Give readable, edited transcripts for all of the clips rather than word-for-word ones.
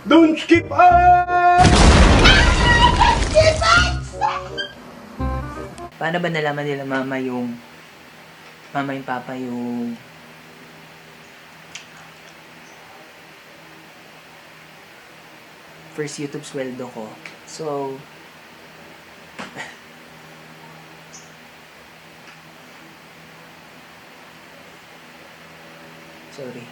Don't skip us! Paano ba nalaman nila mama yung papa yung first YouTube sweldo ko? So, sorry.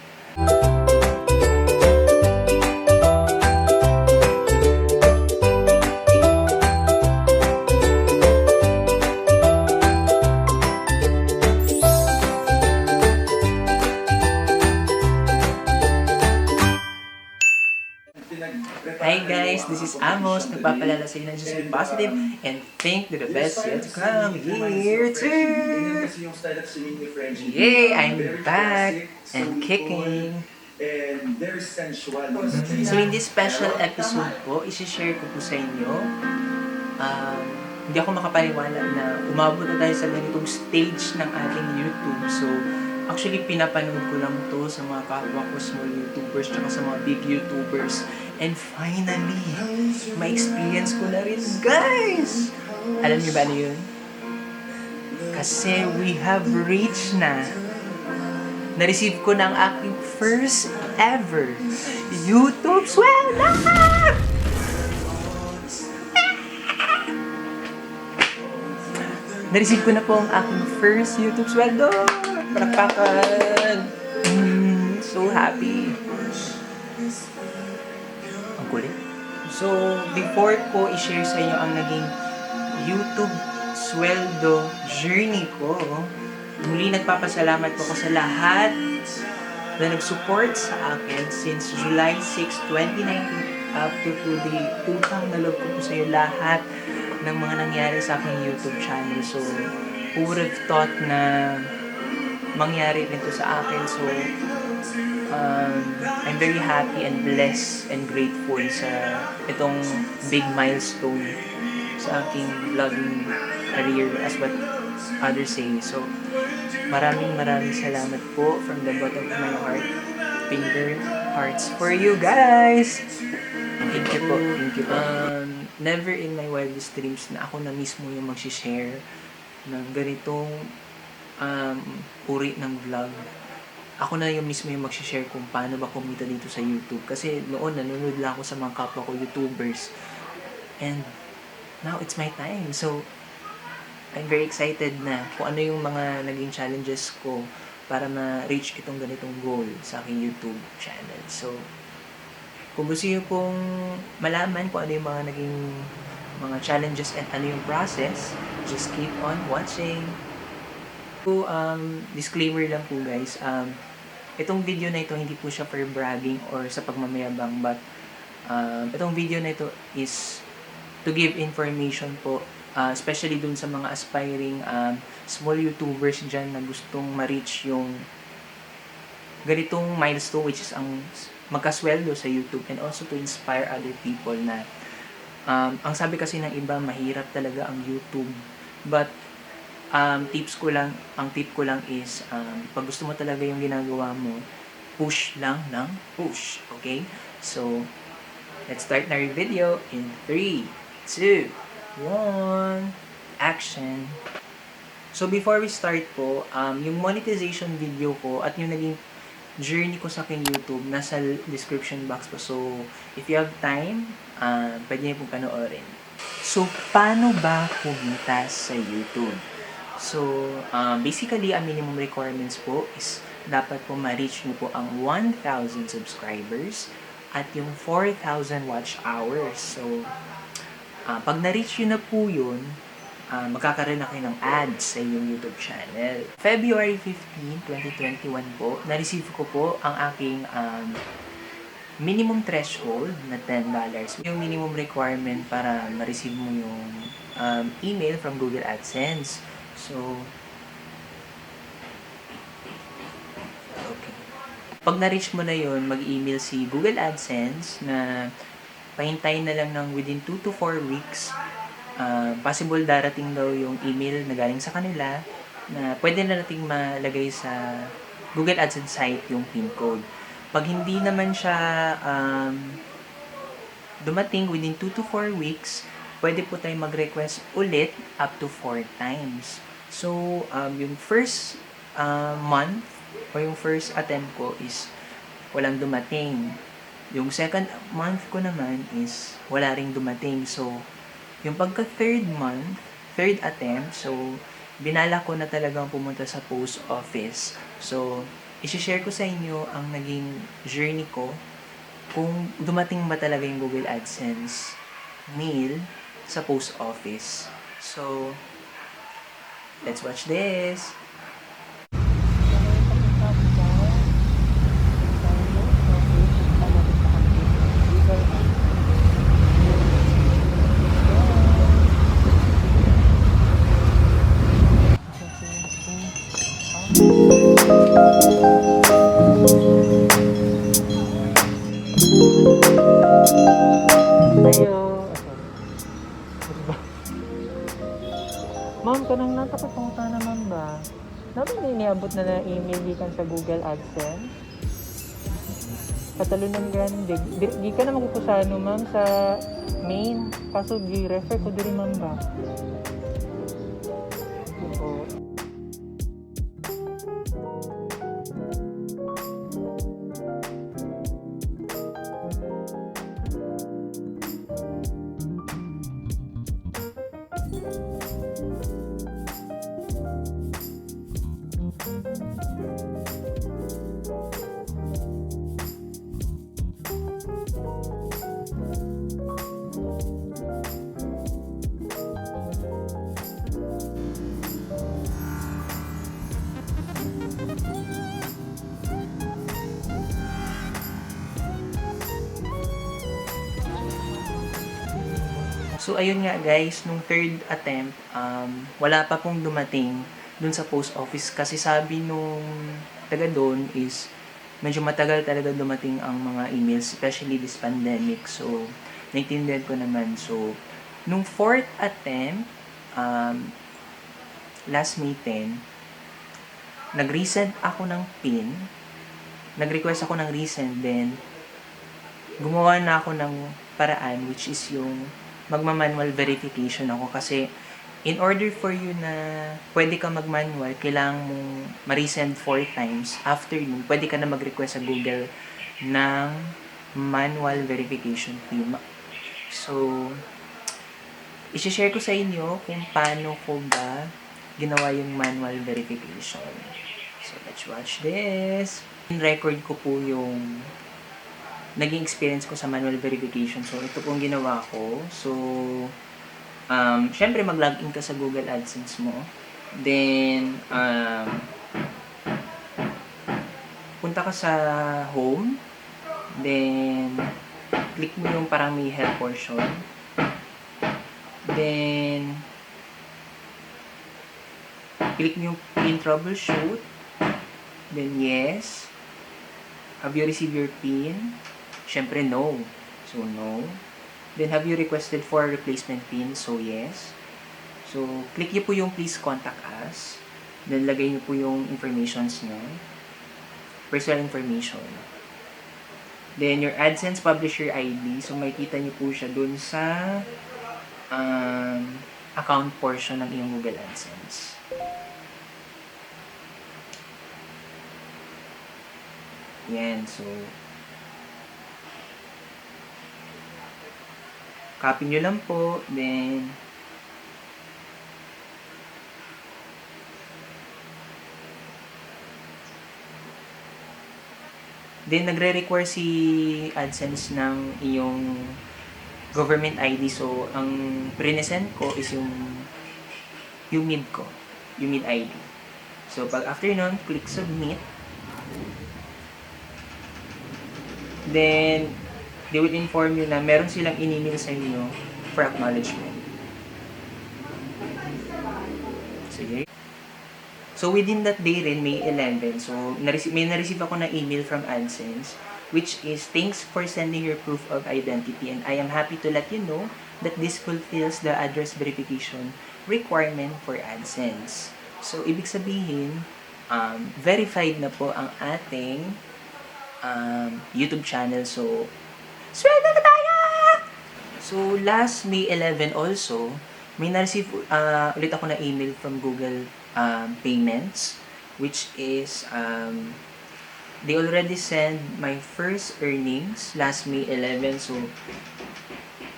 Hi guys, this is Amos. Nagpapalala sa inyo ng just be positive and think to the best yet to come. Year 2! Yay! I'm back and kicking. And very sensual. So in this special episode po, isi-share ko po sa inyo, hindi ako makapaniwala na umabot na tayo sa ganitong stage ng ating YouTube. So, actually, pinapanood ko lang to sa mga kapwa ko, small YouTubers, tsaka sa mga big YouTubers. And finally, ma-experience ko na rin, guys! Alam niyo ba ano yun? Kasi we have reached na. Na-receive ko na ang aking first ever YouTube sweldo! Na-receive ko na po ang aking first YouTube sweldo! Palakpakan! So happy! Ang kulit. So, before ko i-share sa inyo ang naging YouTube sweldo journey ko, muli nagpapasalamat po ko sa lahat na nag-support sa akin since July 6, 2019 up to today. Utang na loob ko po sa iyo lahat ng mga nangyari sa aking YouTube channel. So, who would have thought na mangyari rin to sa akin. So, I'm very happy and blessed and grateful sa itong big milestone sa aking vlogging career as what others say. So, maraming salamat po from the bottom of my heart. Finger hearts for you guys! Thank you po. Thank you po. Never in my wildest dreams na ako na mismo yung mag-share ng ganitong uri ng vlog. Ako na yung mismo yung mag-share kung paano ba kumita dito sa YouTube. Kasi noon, nanonood lang ako sa mga kapwa ko YouTubers. And now, it's my time. So, I'm very excited na kung ano yung mga naging challenges ko para ma-reach itong ganitong goal sa aking YouTube channel. So, kung gusto nyo pong malaman kung ano yung mga naging mga challenges and ano yung process, just keep on watching. So, disclaimer lang po guys, itong video na ito hindi po siya for bragging or sa pagmamayabang, but itong video na ito is to give information po, especially dun sa mga aspiring small YouTubers dyan na gustong ma-reach yung ganitong milestone, which is ang magkasweldo sa YouTube, and also to inspire other people na ang sabi kasi ng iba, mahirap talaga ang YouTube, but ang tip ko lang is pag gusto mo talaga yung ginagawa mo, push lang ng push, okay? So, let's start na yung video in 3, 2, 1, action! So, before we start po, yung monetization video ko at yung naging journey ko sa aking YouTube, nasa description box po. So, if you have time, pwede niyo pong panoorin. So, paano ba kumita sa YouTube? So, basically, ang minimum requirements po is dapat po ma-reach nyo po ang 1,000 subscribers at yung 4,000 watch hours. So, pag na-reach nyo na po yun, magkakaroon na kayo ng ads sa inyong YouTube channel. February 15, 2021 po, na-receive ko po ang aking minimum threshold na $10. Yung minimum requirement para ma-receive mo yung email from Google AdSense. So, okay. Pag na-reach mo na yun, mag-email si Google AdSense na pahintayin na lang ng within 2 to 4 weeks. Possible darating daw yung email na galing sa kanila na pwede na nating malagay sa Google AdSense site yung PIN code. Pag hindi naman siya dumating within 2 to 4 weeks, pwede po tayo mag-request ulit up to 4 times. So, yung first month o yung first attempt ko is walang dumating. Yung second month ko naman is wala ring dumating. So, yung pagka third month, third attempt, so, binala ko na talagang pumunta sa post office. So, isi-share ko sa inyo ang naging journey ko kung dumating ba talaga yung Google AdSense mail sa post office. So, let's watch this! Ayo. Ma'am, kanang natapapunta naman ba? Namin na iniabot na na email gikan sa Google AdSense. Katalunan grande. Di ka na magkukusano, ma'am, sa main. Kaso gi-refer ko diri, ma'am ba? Oo. So, ayun nga guys, nung third attempt, wala pa pong dumating dun sa post office kasi sabi nung taga doon is medyo matagal talaga dumating ang mga emails, especially this pandemic. So, naintindihan ko naman. So, nung fourth attempt, last May 10, nag-resend ako ng PIN, nag-request ako ng resend, then gumawa na ako ng paraan, which is yung magma-manual verification ako kasi in order for you na pwede ka mag-manual, kailangan mong ma-resend 4 times. After yun, pwede ka na mag-request sa Google ng manual verification PIN. So, isi-share ko sa inyo kung paano ko ba ginawa yung manual verification. So, let's watch this. In record ko po yung naging experience ko sa manual verification. So, ito pong ginawa ko. So, syempre mag-login ka sa Google AdSense mo. Then, punta ka sa home. Then, click mo yung parang may help portion. Then, click mo yung PIN troubleshoot. Then, yes. Have you received your PIN? Syempre, no. So, no. Then, have you requested for replacement PIN? So, yes. So, click nyo po yung please contact us. Then, lagay nyo po yung informations nyo. Personal information. Then, your AdSense Publisher ID. So, makikita nyo po siya dun sa account portion ng iyong Google AdSense. Yan. So, copy nyo lang po. Then, nagre-require si AdSense ng iyong government ID. So, ang pre-send ko is yung UMID ko. UMID ID. So, pag after nun, click submit. Then, they will inform you na meron silang in-email sa inyo for acknowledgement. Sige. So, within that day rin, May 11, so, may na-receive ako na email from AdSense, which is, thanks for sending your proof of identity, and I am happy to let you know that this fulfills the address verification requirement for AdSense. So, ibig sabihin, verified na po ang ating YouTube channel. So, sweldo na tayo! So, last May 11 also, may na-receive ulit ako na email from Google Payments, which is, they already sent my first earnings last May 11. So,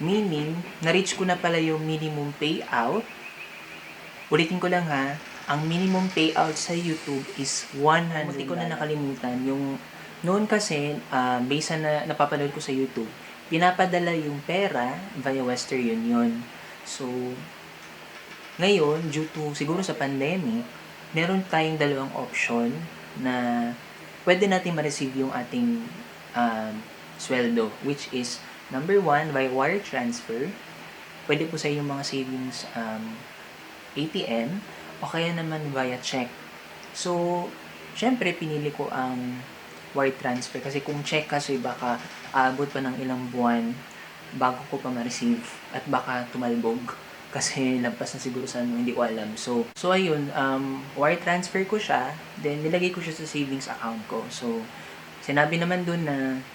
meaning, na-reach ko na pala yung minimum payout. Ulitin ko lang ha, ang minimum payout sa YouTube is $100. Buti ko na nakalimutan. Yung, noon kasi, based na napapanood ko sa YouTube, pinapadala yung pera via Western Union. So, ngayon, due to siguro sa pandemic, meron tayong dalawang option na pwede natin ma-receive yung ating sweldo, which is number 1, by wire transfer. Pwede po sa yung mga savings ATM, o kaya naman via check. So, syempre, pinili ko ang wire transfer kasi kung check kasi baka aabot pa ng ilang buwan bago ko pa ma-receive at baka tumalbog kasi lampas na siguro sa ano, hindi ko alam. So ayun, wire transfer ko siya, then nilagay ko siya sa savings account ko. So, sinabi naman dun na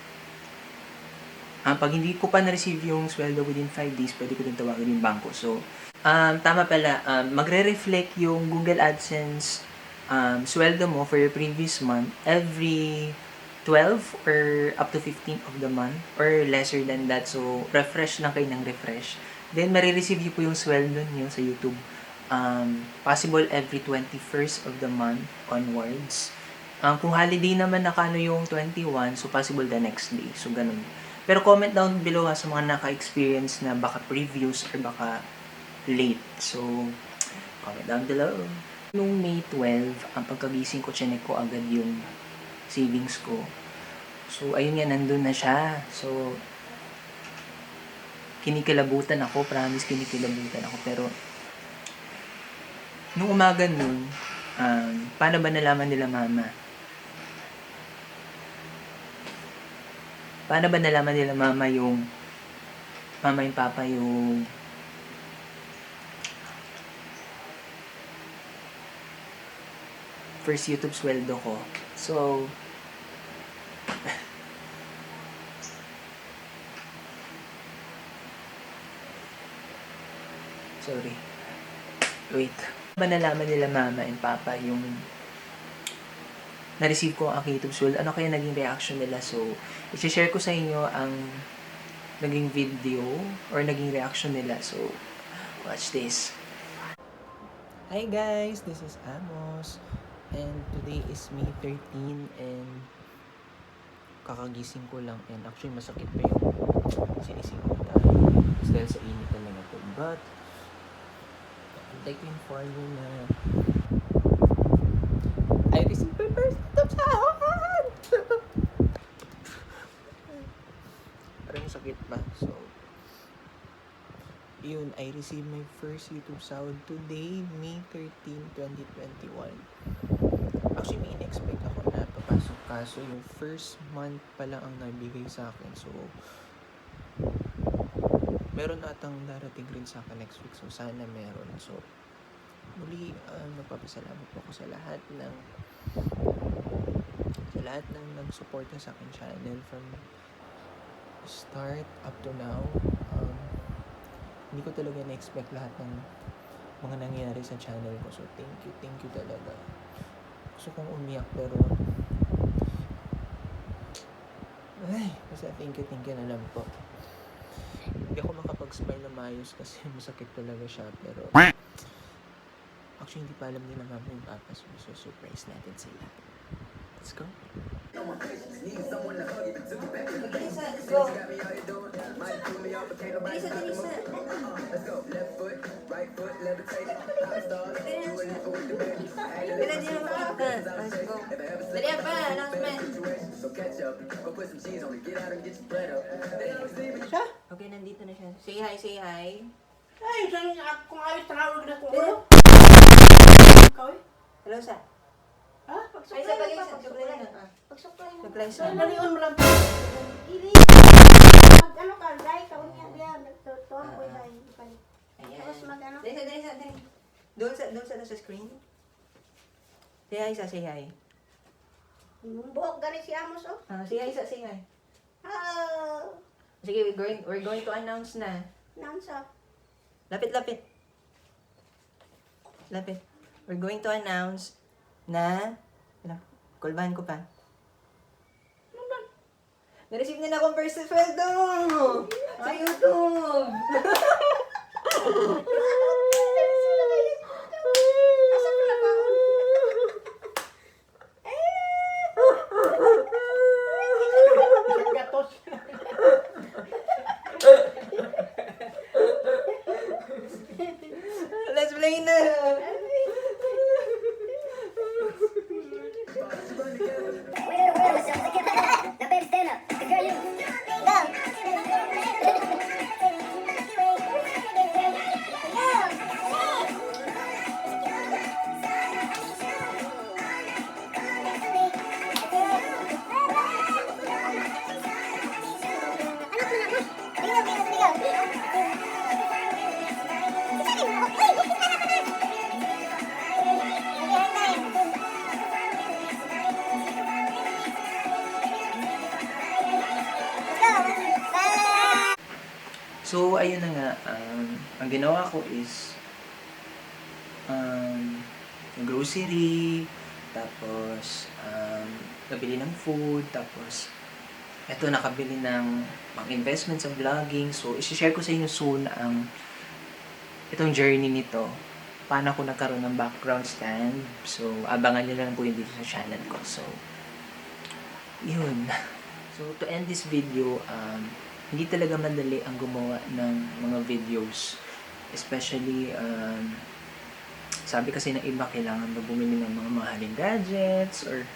pag hindi ko pa na-receive yung sweldo within 5 days, pwede ko din tawagin yung bangko. So, tama pala, magre-reflect yung Google AdSense sweldo mo for your previous month every 12 or up to 15 of the month or lesser than that. So, refresh lang kayo ng refresh. Then, marireceive niyo po yung sweldo niyo sa YouTube. Possible every 21st of the month onwards. Kung holiday naman nakano yung 21, so possible the next day. So, ganun. Pero comment down below sa mga naka-experience na baka previous or baka late. So, comment down below. Nung May 12, ang pagkagising ko, chinek ko agad yung savings ko. So, ayun nga, nandun na siya. So, kinikilabutan ako. Promise, kinikilabutan ako. Pero, nung umaga nun, paano ba nalaman nila mama? Paano ba nalaman nila mama yung papa yung first YouTube sweldo ko? So, sorry. Wait. Ba nalaman nila mama and papa yung na-receive ko ang aking YouTube sweldo? Ano kaya naging reaction nila? So, i-share ko sa inyo ang naging video or naging reaction nila. So, watch this. Hi guys! This is Amos. And today is May 13 and kakagising ko lang and actually masakit pa yung sinisingot dahil sa init talaga to. But I'd like to inform you na I received my first YouTube sahod! Parang sakit pa. So, yun, I received my first YouTube sahod today, May 13, 2021. Actually, may in-expect ako na papasok kaso yung first month pa lang ang nabigay sa akin. So, meron atang darating rin sa akin next week. So, sana meron. So, muli, nagpapasalamat po ako sa lahat ng nagsuporta sa akin channel from start up to now. Hindi ko talaga na-expect lahat ng mga nangyayari sa channel ko. So, thank you talaga. Gusto kong umiyak pero basta thank you na lang po. Hindi ako makapag-smile na maayos kasi masakit talaga siya pero actually hindi pa alam nila mama yung papa, so surprise natin sila. Let's go. Okay, nandito na siya. Say hi. Ay, saan kung ayos tawag na ko. Hello? Ikaw eh? Hello, sir. Ha? Ay, sa pag-isa. Pagsuklay mo. Nag-live Saan na. nalion mo lang? Ili. Mag-ano ka, dahil ka unya diya. Nagtutuan ko dahil. Ayan. Tapos mag-ano. Dali. Doon sa screen. Say hi. Buhok gani si Amos oh. Say hi. Ah. Sige, we're going to announce na. Nansa. Lapit. We're going to announce na... Wala, kulbahan ko pa. Na-receive na akong first sweldo! Sa YouTube! Isang gatos. Let's play na! Now, baby, stand up. The girl, you. Go. So, ayun na nga. Ang ginawa ko is grocery, tapos nabili ng food, tapos eto nakabili ng pang-investment sa vlogging. So, isi-share ko sa inyo soon itong journey nito. Paano ako nagkaroon ng background stand. So, abangan nyo lang po yun dito sa channel ko. So, yun. So, to end this video, hindi talaga madali ang gumawa ng mga videos. Especially, sabi kasi ng iba, kailangan mo bumili ng mga mahaling gadgets or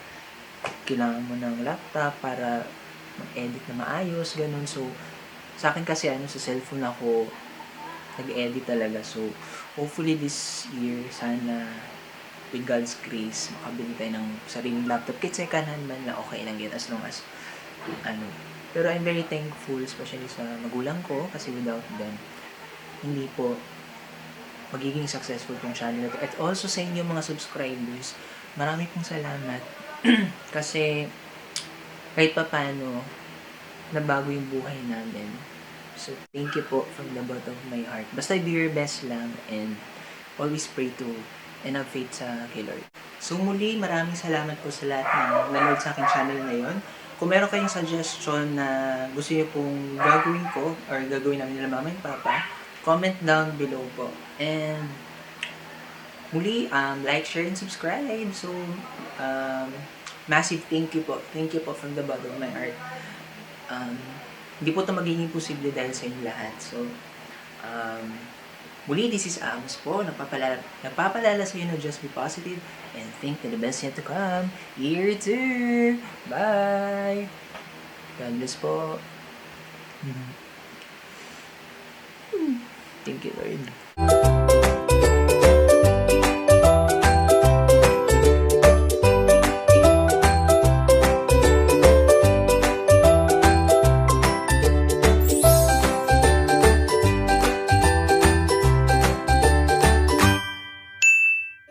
kailangan mo ng laptop para mag-edit na maayos, ganun. So, sa akin kasi sa cellphone ako nag-edit talaga. So, hopefully this year, sana with God's grace, makabili tayo ng sariling laptop. Kahit second hand man na okay lang yun as long as Pero I'm very thankful, especially sa magulang ko, kasi without them, hindi po magiging successful tong channel na to. At also sa inyo mga subscribers, marami pong salamat. Kasi kahit pa paano, nabago yung buhay namin. So, thank you po from the bottom of my heart. Basta do your best lang and always pray to and have faith sa kay Lord. So, muli, maraming salamat po sa lahat na nanood sa aking channel ngayon. Kung meron kayong suggestion na gusto niyo pong gagawin ko or gagawin namin nila mama and papa, comment down below po. And muli, like, share, and subscribe. So, massive thank you po. Thank you po from the bottom of my heart. Hindi po ito magiging posible dahil sa inyo lahat. So, muli, this is Amos po. Nagpapalala sa inyo na just be positive and think that the best yet to come. Year 2! Bye! God bless po. Thank you, Lord.